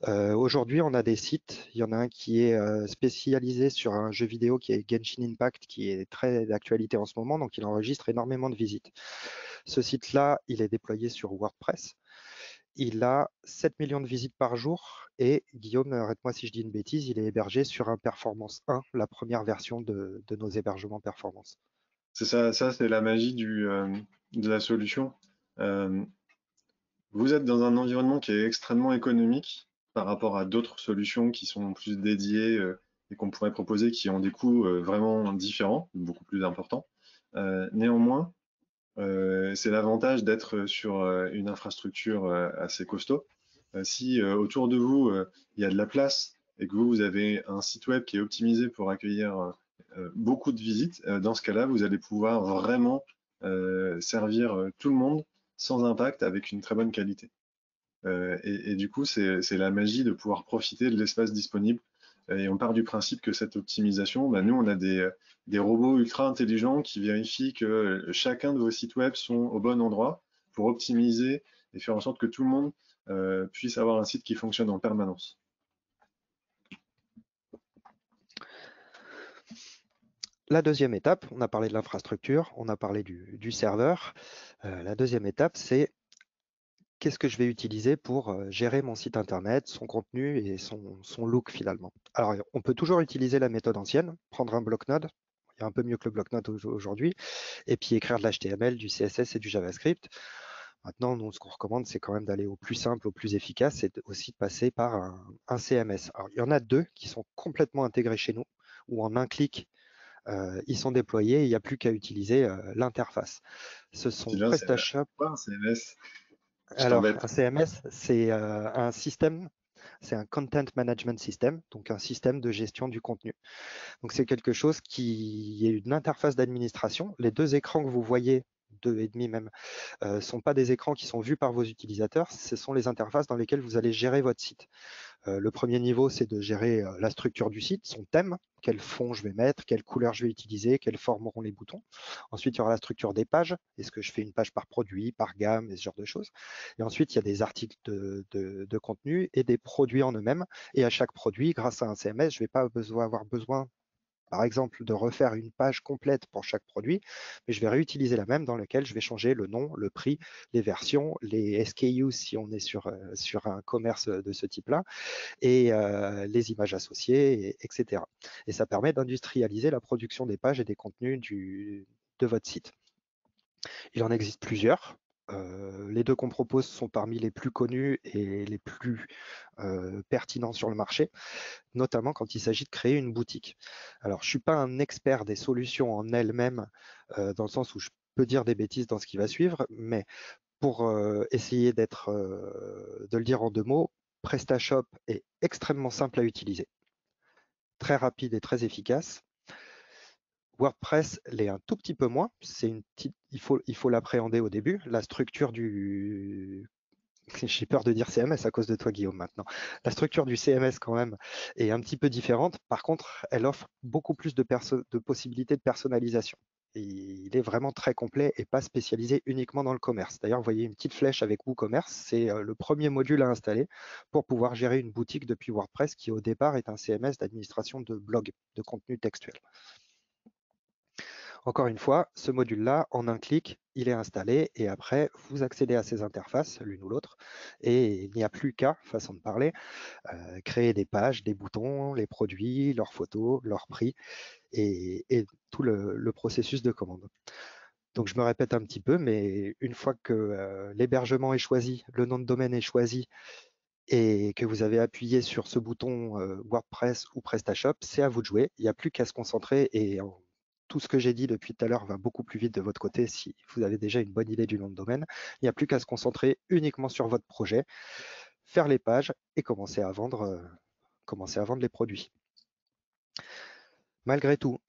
Aujourd'hui, on a des sites. Il y en a un qui est spécialisé sur un jeu vidéo qui est Genshin Impact, qui est très d'actualité en ce moment, donc il enregistre énormément de visites. Ce site-là, il est déployé sur WordPress. Il a 7 millions de visites par jour et Guillaume, arrête-moi si je dis une bêtise, il est hébergé sur un Performance 1, la première version de nos hébergements Performance. C'est ça, c'est la magie de la solution. Euh, Vous êtes dans un environnement qui est extrêmement économique par rapport à d'autres solutions qui sont plus dédiées et qu'on pourrait proposer qui ont des coûts vraiment différents, beaucoup plus importants. Néanmoins, c'est l'avantage d'être sur une infrastructure assez costaud. Si autour de vous, il y a de la place et que vous avez un site web qui est optimisé pour accueillir beaucoup de visites, dans ce cas-là, vous allez pouvoir vraiment servir tout le monde sans impact avec une très bonne qualité. Et du coup, c'est la magie de pouvoir profiter de l'espace disponible. Et on part du principe que cette optimisation, bah, nous, on a des robots ultra intelligents qui vérifient que chacun de vos sites web sont au bon endroit pour optimiser et faire en sorte que tout le monde puisse avoir un site qui fonctionne en permanence. La deuxième étape, on a parlé de l'infrastructure, on a parlé du serveur. La deuxième étape, c'est qu'est-ce que je vais utiliser pour gérer mon site internet, son contenu et son look finalement. Alors, on peut toujours utiliser la méthode ancienne, prendre un bloc-notes, il y a un peu mieux que le bloc-notes aujourd'hui, et puis écrire de l'HTML, du CSS et du JavaScript. Maintenant, nous, ce qu'on recommande, c'est quand même d'aller au plus simple, au plus efficace, et aussi de passer par un CMS. Alors, il y en a deux qui sont complètement intégrés chez nous, où en un clic, ils sont déployés et il n'y a plus qu'à utiliser l'interface. Ce sont Sylvain, c'est PrestaShop. quoi un CMS? Je Alors, t'embête. un CMS, c'est un système, c'est un Content Management System, donc un système de gestion du contenu. Donc, c'est quelque chose qui est une interface d'administration. Les deux écrans que vous voyez, deux et demi même, sont pas des écrans qui sont vus par vos utilisateurs, ce sont les interfaces dans lesquelles vous allez gérer votre site. Le premier niveau, c'est de gérer la structure du site, son thème, quel fond je vais mettre, quelle couleur je vais utiliser, quelle forme auront les boutons. Ensuite, il y aura la structure des pages. Est-ce que je fais une page par produit, par gamme, et ce genre de choses. Et ensuite, il y a des articles de contenu et des produits en eux-mêmes. Et à chaque produit, grâce à un CMS, je ne vais pas avoir besoin par exemple, de refaire une page complète pour chaque produit, mais je vais réutiliser la même dans laquelle je vais changer le nom, le prix, les versions, les SKU si on est sur un commerce de ce type-là, et les images associées, etc. Et ça permet d'industrialiser la production des pages et des contenus de votre site. Il en existe plusieurs. Les deux qu'on propose sont parmi les plus connus et les plus pertinents sur le marché, notamment quand il s'agit de créer une boutique. Alors, je ne suis pas un expert des solutions en elles-mêmes, dans le sens où je peux dire des bêtises dans ce qui va suivre, mais pour essayer de le dire en 2 mots, PrestaShop est extrêmement simple à utiliser, très rapide et très efficace. WordPress l'est un tout petit peu moins. Il faut l'appréhender au début. La structure du j'ai peur de dire CMS à cause de toi, Guillaume, maintenant. La structure du CMS, quand même, est un petit peu différente. Par contre, elle offre beaucoup plus de possibilités de personnalisation. Et il est vraiment très complet et pas spécialisé uniquement dans le commerce. D'ailleurs, vous voyez une petite flèche avec WooCommerce, c'est le premier module à installer pour pouvoir gérer une boutique depuis WordPress qui, au départ, est un CMS d'administration de blog, de contenu textuel. Encore une fois, ce module-là, en un clic, il est installé et après, vous accédez à ces interfaces, l'une ou l'autre, et il n'y a plus qu'à, façon de parler, créer des pages, des boutons, les produits, leurs photos, leurs prix et tout le processus de commande. Donc, je me répète un petit peu, mais une fois que l'hébergement est choisi, le nom de domaine est choisi et que vous avez appuyé sur ce bouton WordPress ou PrestaShop, c'est à vous de jouer. Il n'y a plus qu'à se concentrer et tout ce que j'ai dit depuis tout à l'heure va beaucoup plus vite de votre côté si vous avez déjà une bonne idée du nom de domaine. Il n'y a plus qu'à se concentrer uniquement sur votre projet, faire les pages et commencer à vendre les produits. Malgré tout,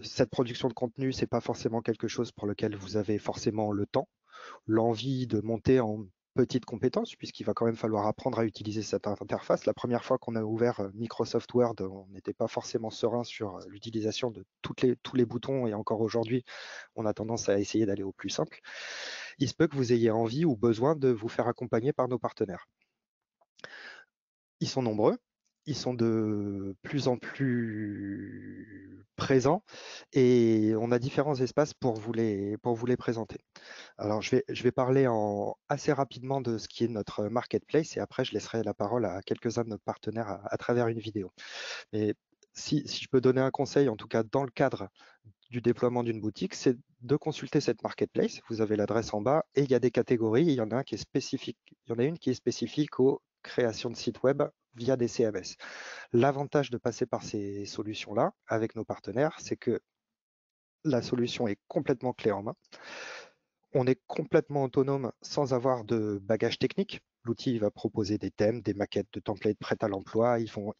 cette production de contenu, ce n'est pas forcément quelque chose pour lequel vous avez forcément le temps, l'envie de monter en petites compétences, puisqu'il va quand même falloir apprendre à utiliser cette interface. La première fois qu'on a ouvert Microsoft Word, on n'était pas forcément serein sur l'utilisation de tous les boutons, et encore aujourd'hui, on a tendance à essayer d'aller au plus simple. Il se peut que vous ayez envie ou besoin de vous faire accompagner par nos partenaires. Ils sont nombreux, ils sont de plus en plus présents et on a différents espaces pour vous les présenter. Alors, je vais parler assez rapidement de ce qui est notre marketplace et après, je laisserai la parole à quelques-uns de nos partenaires à travers une vidéo. Mais si je peux donner un conseil, en tout cas dans le cadre du déploiement d'une boutique, c'est de consulter cette marketplace. Vous avez l'adresse en bas et il y a des catégories. Il y en a une qui est spécifique aux créations de sites web via des CMS. L'avantage de passer par ces solutions-là avec nos partenaires, c'est que la solution est complètement clé en main. On est complètement autonome sans avoir de bagage technique. L'outil va proposer des thèmes, des maquettes de templates prêtes à l'emploi. Ils vont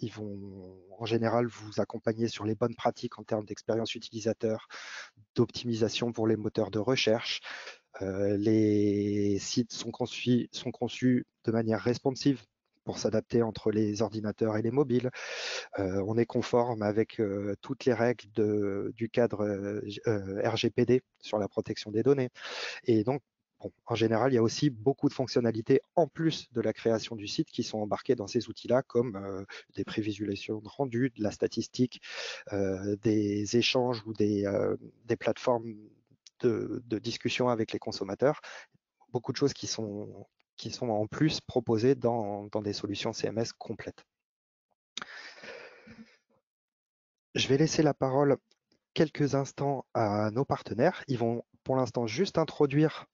en général vous accompagner sur les bonnes pratiques en termes d'expérience utilisateur, d'optimisation pour les moteurs de recherche. Les sites sont conçus de manière responsive pour s'adapter entre les ordinateurs et les mobiles. On est conforme avec toutes les règles du cadre RGPD sur la protection des données. Et donc, en général, il y a aussi beaucoup de fonctionnalités en plus de la création du site qui sont embarquées dans ces outils-là, comme des prévisualisations de rendu, de la statistique, des échanges ou des plateformes de discussion avec les consommateurs. Beaucoup de choses qui sont en plus proposées dans des solutions CMS complètes. Je vais laisser la parole quelques instants à nos partenaires. Ils vont pour l'instant juste introduire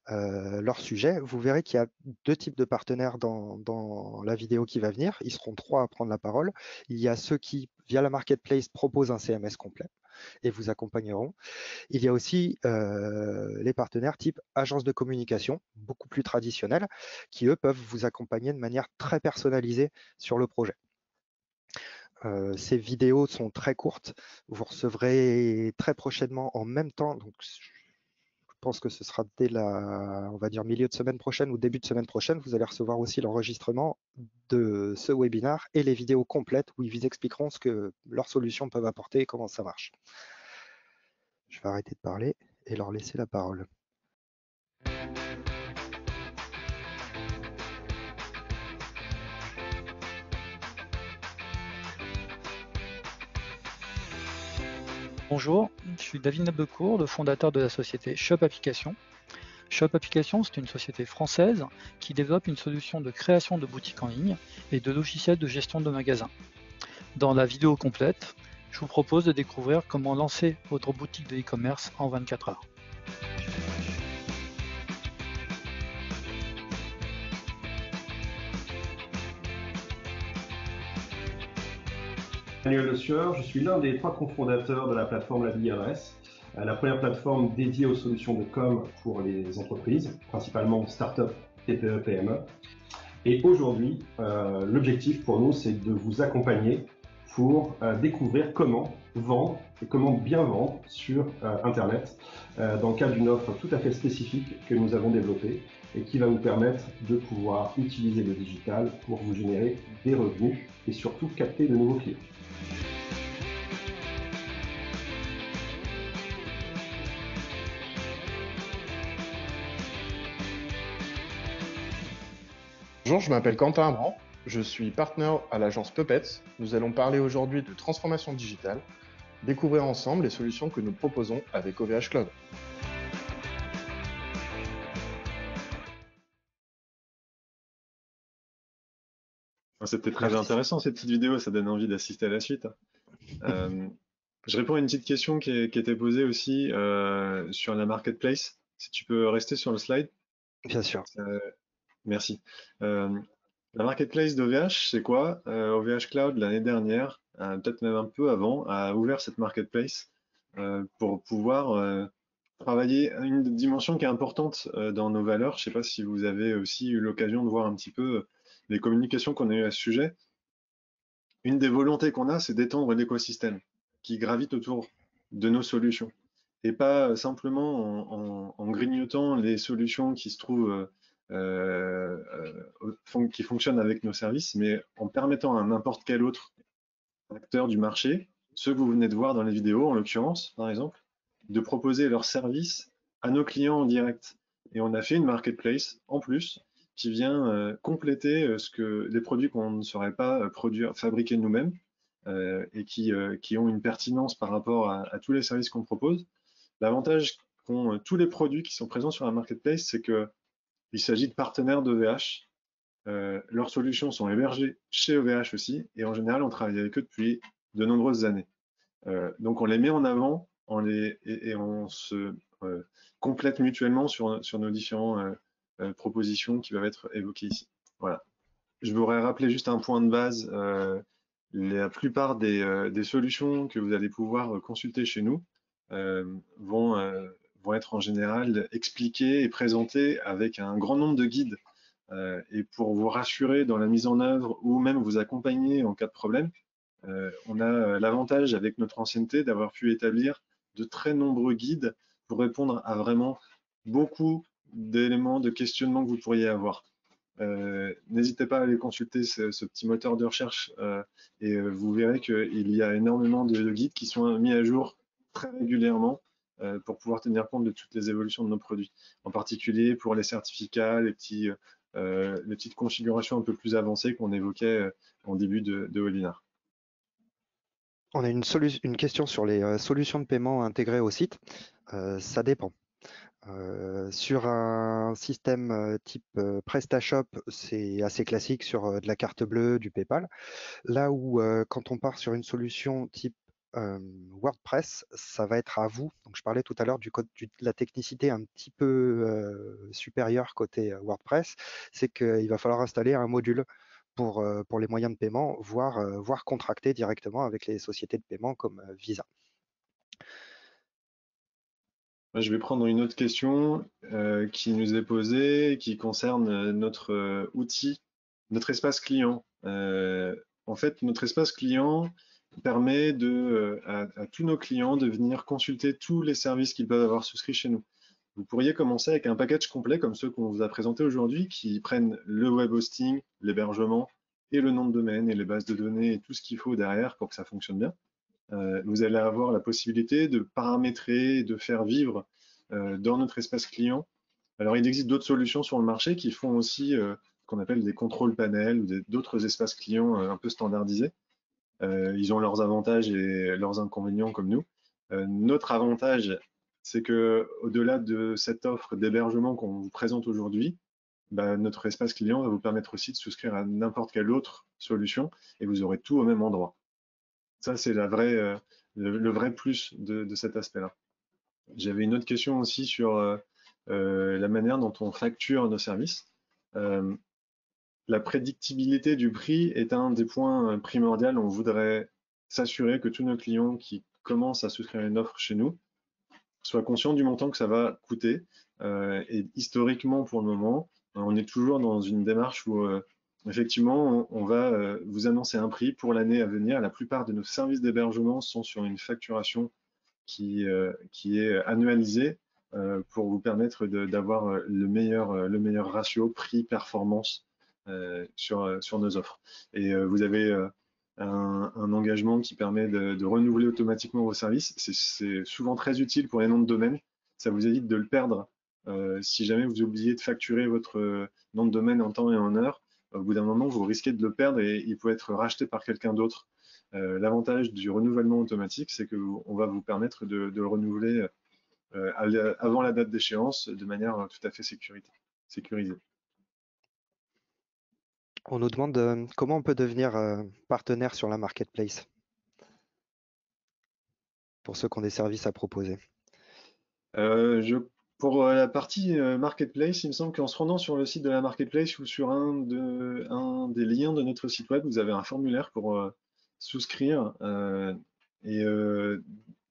leur sujet. Vous verrez qu'il y a 2 types de partenaires dans la vidéo qui va venir. Ils seront 3 à prendre la parole. Il y a ceux qui, via la marketplace, proposent un CMS complet et vous accompagneront. Il y a aussi les partenaires type agence de communication, beaucoup plus traditionnels, qui eux peuvent vous accompagner de manière très personnalisée sur le projet. Ces vidéos sont très courtes. Vous recevrez très prochainement en même temps, donc je pense que ce sera dès on va dire milieu de semaine prochaine ou début de semaine prochaine, vous allez recevoir aussi l'enregistrement de ce webinaire et les vidéos complètes où ils vous expliqueront ce que leurs solutions peuvent apporter et comment ça marche. Je vais arrêter de parler et leur laisser la parole. Bonjour, je suis David Nabecourt, le fondateur de la société Shop Application. Shop Application, c'est une société française qui développe une solution de création de boutiques en ligne et de logiciels de gestion de magasins. Dans la vidéo complète, je vous propose de découvrir comment lancer votre boutique de e-commerce en 24 heures. Emmanuel Le Sueur, je suis l'un des 3 cofondateurs de la plateforme La Bille Adresse, la première plateforme dédiée aux solutions de com pour les entreprises, principalement start-up, TPE, PME. Et aujourd'hui, l'objectif pour nous, c'est de vous accompagner pour découvrir comment vendre et comment bien vendre sur Internet dans le cadre d'une offre tout à fait spécifique que nous avons développée et qui va vous permettre de pouvoir utiliser le digital pour vous générer des revenus et surtout capter de nouveaux clients. Bonjour, je m'appelle Quentin Abran, je suis partenaire à l'agence Puppets. Nous allons parler aujourd'hui de transformation digitale, découvrir ensemble les solutions que nous proposons avec OVH Cloud. C'était très intéressant cette petite vidéo, ça donne envie d'assister à la suite. Je réponds à une petite question qui était posée aussi sur la marketplace. Si tu peux rester sur le slide. Bien sûr. Merci. La marketplace d'OVH, c'est quoi? OVH Cloud, l'année dernière, peut-être même un peu avant, a ouvert cette marketplace pour pouvoir travailler une dimension qui est importante dans nos valeurs. Je ne sais pas si vous avez aussi eu l'occasion de voir un petit peu les communications qu'on a eues à ce sujet. Une des volontés qu'on a, c'est d'étendre l'écosystème qui gravite autour de nos solutions et pas simplement en grignotant les solutions qui se trouvent qui fonctionnent avec nos services, mais en permettant à n'importe quel autre acteur du marché, ceux que vous venez de voir dans les vidéos en l'occurrence, par exemple, de proposer leurs services à nos clients en direct. Et on a fait une marketplace en plus qui vient compléter les produits qu'on ne saurait pas fabriquer nous-mêmes et qui ont une pertinence par rapport à tous les services qu'on propose. L'avantage qu'ont tous les produits qui sont présents sur la marketplace, c'est qu'il s'agit de partenaires d'OVH. Leurs solutions sont hébergées chez OVH aussi, et en général, on travaille avec eux depuis de nombreuses années. Donc, on les met en avant et on se complète mutuellement sur nos différentes propositions qui peuvent être évoquées ici. Voilà. Je voudrais rappeler juste un point de base. La plupart des solutions que vous allez pouvoir consulter chez nous vont être en général expliquées et présentées avec un grand nombre de guides et pour vous rassurer dans la mise en œuvre ou même vous accompagner en cas de problème. On a l'avantage avec notre ancienneté d'avoir pu établir de très nombreux guides pour répondre à vraiment beaucoup d'éléments de questionnement que vous pourriez avoir. N'hésitez pas à aller consulter ce petit moteur de recherche et vous verrez qu'il y a énormément de guides qui sont mis à jour très régulièrement pour pouvoir tenir compte de toutes les évolutions de nos produits. En particulier pour les certificats, les petites configurations un peu plus avancées qu'on évoquait en début de webinaire. On a une question sur les solutions de paiement intégrées au site. Ça dépend. Sur un système type PrestaShop, c'est assez classique sur de la carte bleue, du PayPal. Là où quand on part sur une solution type WordPress, ça va être à vous. Donc, je parlais tout à l'heure de la technicité un petit peu supérieure côté WordPress, c'est qu'il va falloir installer un module pour les moyens de paiement, voire contracter directement avec les sociétés de paiement comme Visa. Je vais prendre une autre question qui nous est posée, qui concerne notre outil, notre espace client. En fait, notre espace client permet à tous nos clients de venir consulter tous les services qu'ils peuvent avoir souscrits chez nous. Vous pourriez commencer avec un package complet comme ceux qu'on vous a présentés aujourd'hui, qui prennent le web hosting, l'hébergement et le nom de domaine et les bases de données et tout ce qu'il faut derrière pour que ça fonctionne bien. Vous allez avoir la possibilité de paramétrer et de faire vivre dans notre espace client. Alors, il existe d'autres solutions sur le marché qui font aussi ce qu'on appelle des contrôles panels ou d'autres espaces clients un peu standardisés. Ils ont leurs avantages et leurs inconvénients comme nous. Notre avantage, c'est que au-delà de cette offre d'hébergement qu'on vous présente aujourd'hui, notre espace client va vous permettre aussi de souscrire à n'importe quelle autre solution et vous aurez tout au même endroit. Ça, c'est le vrai plus de cet aspect-là. J'avais une autre question aussi sur la manière dont on facture nos services. La prédictibilité du prix est un des points primordiaux. On voudrait s'assurer que tous nos clients qui commencent à souscrire une offre chez nous soient conscients du montant que ça va coûter. Et historiquement, pour le moment, on est toujours dans une démarche où effectivement, on va vous annoncer un prix pour l'année à venir. La plupart de nos services d'hébergement sont sur une facturation qui est annualisée pour vous permettre d'avoir le meilleur ratio prix-performance sur nos offres. Et vous avez un engagement qui permet de renouveler automatiquement vos services. C'est souvent très utile pour les noms de domaine. Ça vous évite de le perdre si jamais vous oubliez de facturer votre nom de domaine en temps et en heure. Au bout d'un moment, vous risquez de le perdre et il peut être racheté par quelqu'un d'autre. L'avantage du renouvellement automatique, c'est qu'on va vous permettre de le renouveler avant la date d'échéance de manière tout à fait sécurisée. On nous demande comment on peut devenir partenaire sur la marketplace pour ceux qui ont des services à proposer. Pour la partie marketplace, il me semble qu'en se rendant sur le site de la marketplace ou sur un des liens de notre site web, vous avez un formulaire pour souscrire.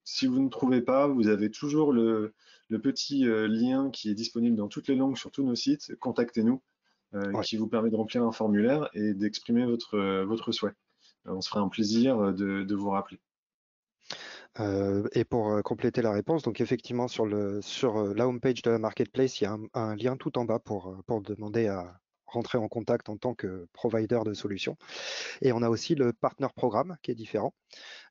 Si vous ne trouvez pas, vous avez toujours le petit lien qui est disponible dans toutes les langues sur tous nos sites. Contactez-nous, Ouais. qui vous permet de remplir un formulaire et d'exprimer votre souhait. On se fera un plaisir de vous rappeler. Et pour compléter la réponse, donc effectivement sur la homepage de la marketplace, il y a un lien tout en bas pour demander à rentrer en contact en tant que provider de solutions. Et on a aussi le partner programme qui est différent,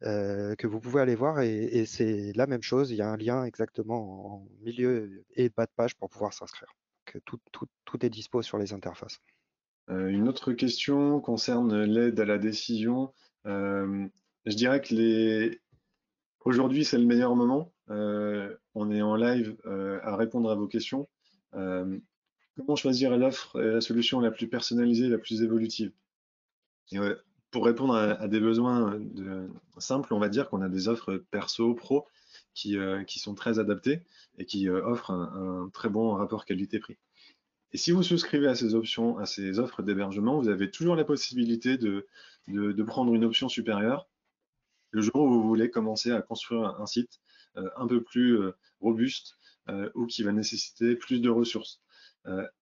que vous pouvez aller voir et c'est la même chose. Il y a un lien exactement en milieu et bas de page pour pouvoir s'inscrire. Donc, tout est dispo sur les interfaces. Une autre question concerne l'aide à la décision. Je dirais que aujourd'hui, c'est le meilleur moment. On est en live à répondre à vos questions. Comment choisir l'offre et la solution la plus personnalisée, la plus évolutive? Et pour répondre à des besoins simples, on va dire qu'on a des offres perso, pro, qui sont très adaptées et qui offrent un très bon rapport qualité-prix. Et si vous souscrivez à ces options, à ces offres d'hébergement, vous avez toujours la possibilité de prendre une option supérieure le jour où vous voulez commencer à construire un site un peu plus robuste ou qui va nécessiter plus de ressources.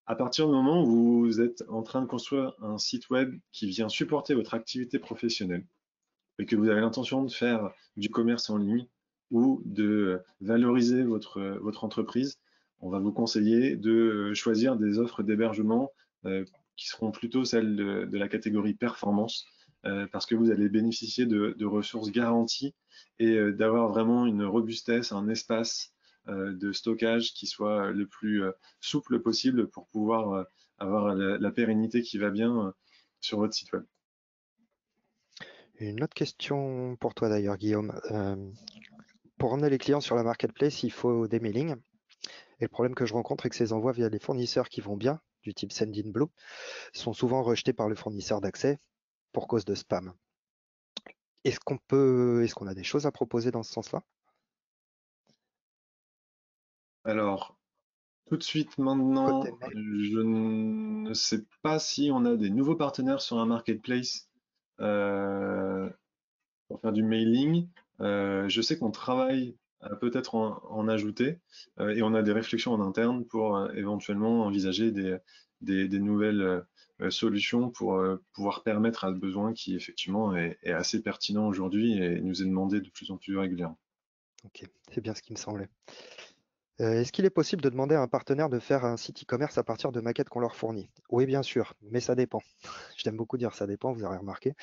À partir du moment où vous êtes en train de construire un site web qui vient supporter votre activité professionnelle et que vous avez l'intention de faire du commerce en ligne ou de valoriser votre entreprise, on va vous conseiller de choisir des offres d'hébergement qui seront plutôt celles de la catégorie performance parce que vous allez bénéficier de ressources garanties et d'avoir vraiment une robustesse, un espace de stockage qui soit le plus souple possible pour pouvoir avoir la pérennité qui va bien sur votre site web. Une autre question pour toi d'ailleurs, Guillaume. Pour emmener les clients sur la marketplace, il faut des mailings. Et le problème que je rencontre, c'est que ces envois via les fournisseurs qui vont bien, du type Sendinblue, sont souvent rejetés par le fournisseur d'accès pour cause de spam. Est-ce qu'on a des choses à proposer dans ce sens-là? Alors, tout de suite maintenant, je ne sais pas si on a des nouveaux partenaires sur un marketplace pour faire du mailing. Je sais qu'on travaille à peut-être en ajouter et on a des réflexions en interne pour éventuellement envisager des nouvelles solutions pour pouvoir permettre à ce besoin qui effectivement est assez pertinent aujourd'hui et nous est demandé de plus en plus régulièrement. Ok, c'est bien ce qui me semblait. Est-ce qu'il est possible de demander à un partenaire de faire un site e-commerce à partir de maquettes qu'on leur fournit? Oui, bien sûr, mais ça dépend. J'aime beaucoup dire ça dépend, vous aurez remarqué.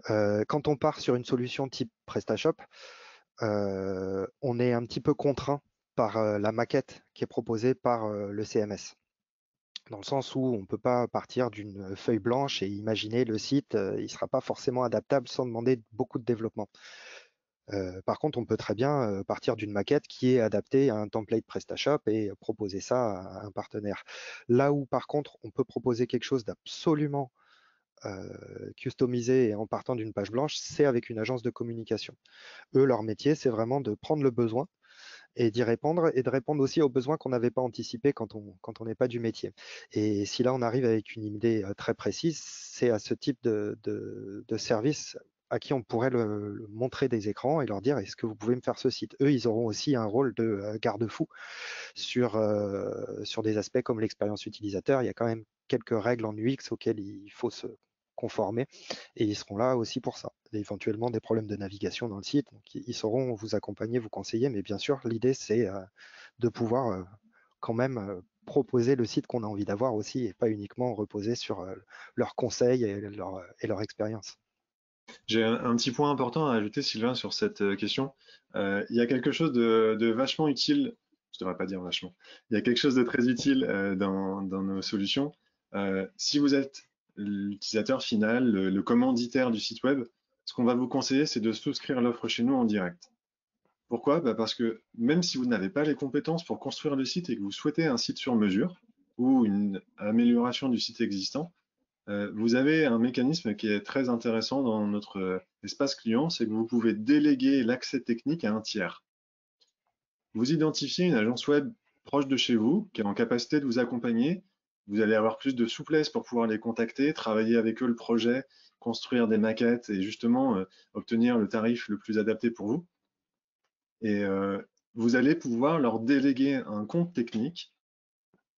Quand on part sur une solution type PrestaShop, on est un petit peu contraint par la maquette qui est proposée par le CMS. Dans le sens où on ne peut pas partir d'une feuille blanche et imaginer le site, il ne sera pas forcément adaptable sans demander beaucoup de développement. Par contre, on peut très bien partir d'une maquette qui est adaptée à un template PrestaShop et proposer ça à un partenaire. Là où, par contre, on peut proposer quelque chose d'absolument customisé et en partant d'une page blanche, c'est avec une agence de communication. Eux, leur métier, c'est vraiment de prendre le besoin et d'y répondre et de répondre aussi aux besoins qu'on n'avait pas anticipés quand on n'est pas du métier. Et si là, on arrive avec une idée très précise, c'est à ce type de service à qui on pourrait le montrer des écrans et leur dire est-ce que vous pouvez me faire ce site. Eux, ils auront aussi un rôle de garde-fou sur des aspects comme l'expérience utilisateur. Il y a quand même quelques règles en UX auxquelles il faut se conformer et ils seront là aussi pour ça. Et éventuellement des problèmes de navigation dans le site, donc ils sauront vous accompagner, vous conseiller, mais bien sûr l'idée c'est de pouvoir quand même proposer le site qu'on a envie d'avoir aussi et pas uniquement reposer sur leurs conseils et leur expérience. J'ai un petit point important à ajouter, Sylvain, sur cette question. Il y a quelque chose de vachement utile, je devrais pas dire vachement, il y a quelque chose de très utile dans nos solutions. Si vous êtes l'utilisateur final, le commanditaire du site web, ce qu'on va vous conseiller, c'est de souscrire l'offre chez nous en direct. Pourquoi? Parce que même si vous n'avez pas les compétences pour construire le site et que vous souhaitez un site sur mesure ou une amélioration du site existant, vous avez un mécanisme qui est très intéressant dans notre espace client, c'est que vous pouvez déléguer l'accès technique à un tiers. Vous identifiez une agence web proche de chez vous qui est en capacité de vous accompagner. Vous allez avoir plus de souplesse pour pouvoir les contacter, travailler avec eux le projet, construire des maquettes et justement obtenir le tarif le plus adapté pour vous. Et vous allez pouvoir leur déléguer un compte technique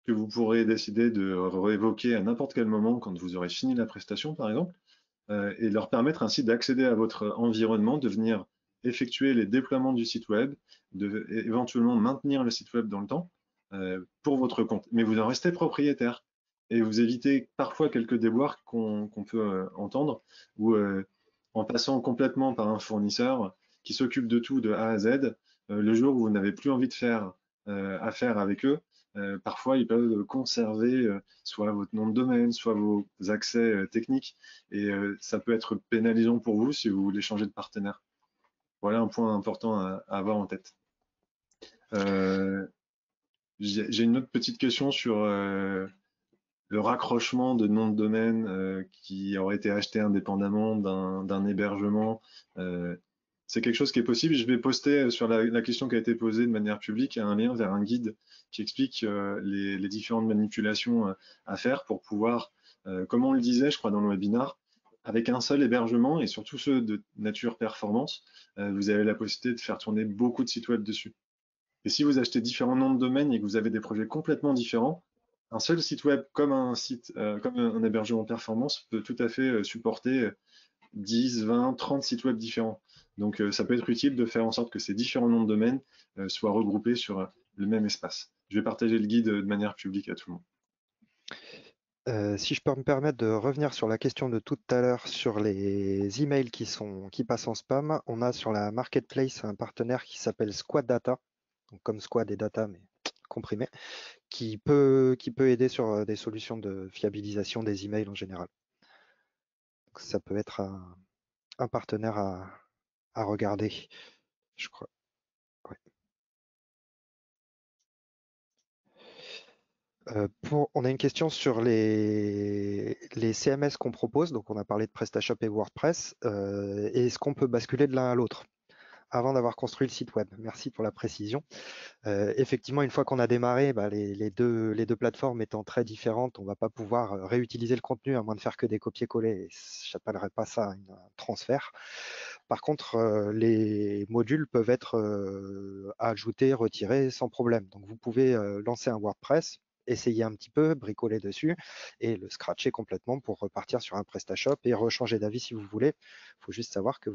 que vous pourrez décider de révoquer à n'importe quel moment quand vous aurez fini la prestation, par exemple, et leur permettre ainsi d'accéder à votre environnement, de venir effectuer les déploiements du site web, de éventuellement maintenir le site web dans le temps pour votre compte. Mais vous en restez propriétaire et vous évitez parfois quelques déboires qu'on peut entendre où en passant complètement par un fournisseur qui s'occupe de tout de A à Z, le jour où vous n'avez plus envie de faire affaire avec eux, parfois ils peuvent conserver soit votre nom de domaine, soit vos accès techniques, et ça peut être pénalisant pour vous si vous voulez changer de partenaire. Voilà un point important à avoir en tête. J'ai une autre petite question sur le raccrochement de nom de domaine qui aurait été acheté indépendamment d'un hébergement. C'est quelque chose qui est possible. Je vais poster sur la question qui a été posée de manière publique un lien vers un guide qui explique les différentes manipulations à faire pour pouvoir, comme on le disait, je crois, dans le webinar, avec un seul hébergement et surtout ceux de nature performance, vous avez la possibilité de faire tourner beaucoup de sites web dessus. Et si vous achetez différents noms de domaine et que vous avez des projets complètement différents, un seul site web comme un hébergement performance peut tout à fait supporter 10, 20, 30 sites web différents. Donc ça peut être utile de faire en sorte que ces différents noms de domaine soient regroupés sur le même espace. Je vais partager le guide de manière publique à tout le monde. Si je peux me permettre de revenir sur la question de tout à l'heure sur les emails qui passent en spam, on a sur la marketplace un partenaire qui s'appelle Squad Data, donc comme Squad et Data mais comprimé, qui peut aider sur des solutions de fiabilisation des emails en général. Donc, ça peut être un partenaire à regarder, je crois. Ouais. On a une question sur les CMS qu'on propose. Donc, on a parlé de PrestaShop et WordPress. Est-ce qu'on peut basculer de l'un à l'autre avant d'avoir construit le site web? Merci pour la précision. Effectivement, une fois qu'on a démarré, les deux plateformes étant très différentes, on ne va pas pouvoir réutiliser le contenu à moins de faire que des copier-coller. Je n'appellerais pas ça un transfert. Par contre, les modules peuvent être ajoutés, retirés sans problème. Donc, vous pouvez lancer un WordPress, essayer un petit peu, bricoler dessus et le scratcher complètement pour repartir sur un PrestaShop et rechanger d'avis si vous voulez. Il faut juste savoir que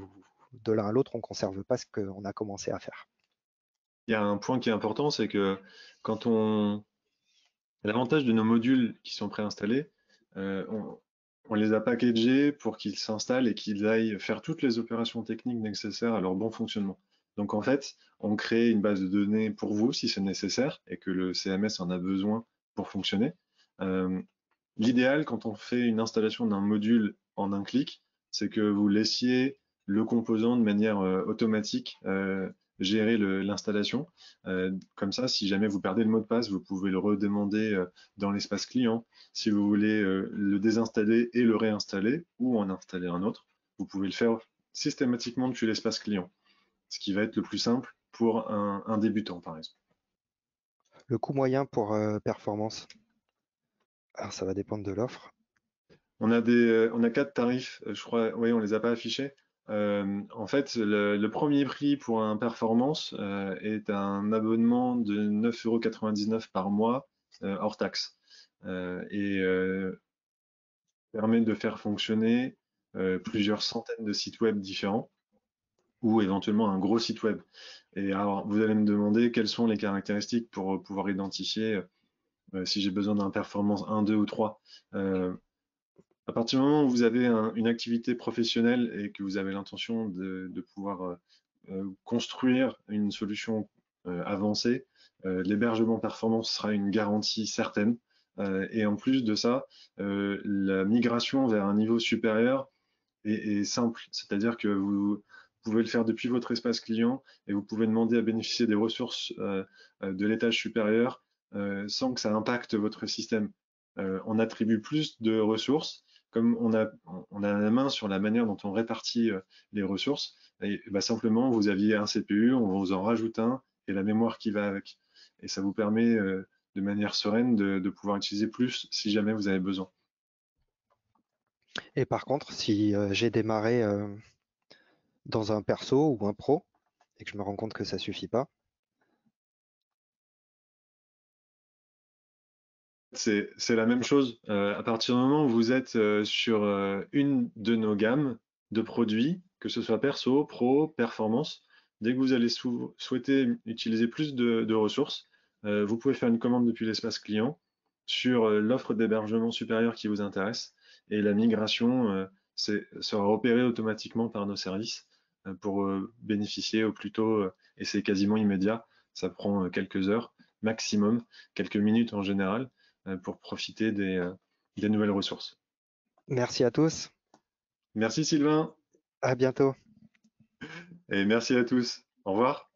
de l'un à l'autre, on ne conserve pas ce qu'on a commencé à faire. Il y a un point qui est important, c'est que quand l'avantage de nos modules qui sont préinstallés, on les a packagés pour qu'ils s'installent et qu'ils aillent faire toutes les opérations techniques nécessaires à leur bon fonctionnement. Donc en fait, on crée une base de données pour vous si c'est nécessaire et que le CMS en a besoin pour fonctionner. L'idéal quand on fait une installation d'un module en un clic, c'est que vous laissiez le composant de manière automatique, gérer l'installation. Comme ça, si jamais vous perdez le mot de passe, vous pouvez le redemander dans l'espace client. Si vous voulez le désinstaller et le réinstaller ou en installer un autre, vous pouvez le faire systématiquement depuis l'espace client, ce qui va être le plus simple pour un débutant, par exemple. Le coût moyen pour performance, alors ça va dépendre de l'offre. On a 4 tarifs, je crois, oui, on les a pas affichés. En fait, le premier prix pour un performance est un abonnement de 9,99 € par mois hors taxe et permet de faire fonctionner plusieurs centaines de sites web différents ou éventuellement un gros site web. Et alors, vous allez me demander quelles sont les caractéristiques pour pouvoir identifier si j'ai besoin d'un performance 1, 2 ou 3. À partir du moment où vous avez une activité professionnelle et que vous avez l'intention de pouvoir construire une solution avancée, l'hébergement performance sera une garantie certaine. Et en plus de ça, la migration vers un niveau supérieur est simple, c'est-à-dire que vous pouvez le faire depuis votre espace client et vous pouvez demander à bénéficier des ressources de l'étage supérieur sans que ça impacte votre système. On attribue plus de ressources, comme on a la main sur la manière dont on répartit les ressources, et bah, simplement vous aviez un CPU, on vous en rajoute un et la mémoire qui va avec. Et ça vous permet de manière sereine de pouvoir utiliser plus si jamais vous avez besoin. Et par contre, si j'ai démarré dans un perso ou un pro et que je me rends compte que ça suffit pas, c'est la même chose. À partir du moment où vous êtes sur une de nos gammes de produits, que ce soit perso, pro, performance, dès que vous allez souhaiter utiliser plus de ressources, vous pouvez faire une commande depuis l'espace client sur l'offre d'hébergement supérieure qui vous intéresse et la migration sera opérée automatiquement par nos services pour bénéficier au plus tôt et c'est quasiment immédiat. Ça prend quelques heures maximum, quelques minutes en général pour profiter des nouvelles ressources. merci à tous, Merci Sylvain à bientôt. et merci à tous. Au revoir.